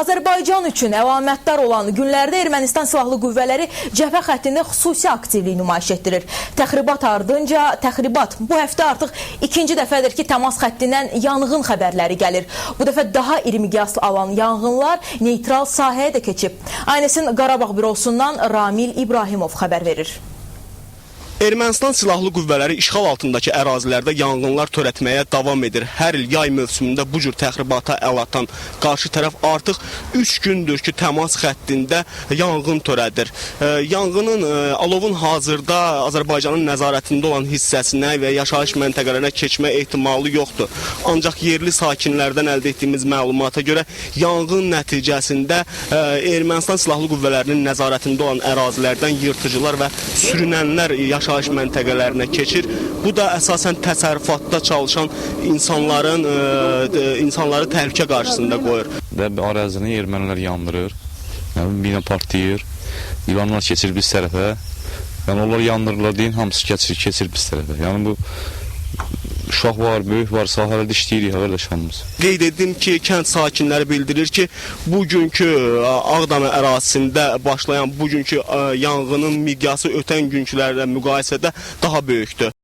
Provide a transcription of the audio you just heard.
Azərbaycan üçün əlamətdar olan günlərdə Ermənistan silahlı qüvvələri cəbhə xəttində xüsusi aktivlik nümayiş etdirir. Təxribat ardınca, bu həftə artıq ikinci dəfədir ki, təmas xəttindən yanğın xəbərləri gəlir. Bu dəfə daha iri miqyaslı alan yanğınlar neytral sahəyə də keçib. Aynəsin Qarabağ bürosundan Ramil İbrahimov xəbər verir. Ermənistan silahlı qüvvələri işğal altındakı ərazilərdə yanğınlar törətməyə davam edir. Hər il yay mövsümündə bu cür təxribata əl atan qarşı tərəf artıq 3 gündür ki, təmas xəttində yanğın törədir. Yanğının, alovun hazırda Azərbaycanın nəzarətində olan hissəsinə və yaşayış məntəqələrinə keçmə ehtimalı yoxdur. Ancaq yerli sakinlərdən əldə etdiyimiz məlumata görə yanğın nəticəsində Ermənistan silahlı qüvvələrinin nəzarətində olan ərazilərdən yırtıcılar və sürünənlər yaşayış məntəqələrinə keçir. Bu da əsasən təsərrüfatda çalışan insanları təhlükə qarşısında qoyur. Ərazini ermənilər yandırır, bina partlayır, ilanlar keçir biz tərəfə. Yəni onlar yandırırlar deyin, hamısı keçir biz tərəfə. Yəni bu uşaq var, böyük var, sahələrdə işləyirik qardaşlarımız. Qeyd etdim ki, kənd sakinləri bildirir ki, bugünkü Ağdam ərazisində başlayan bugünkü yanğının miqyası ötən günkülərlə müqayisədə daha böyükdür.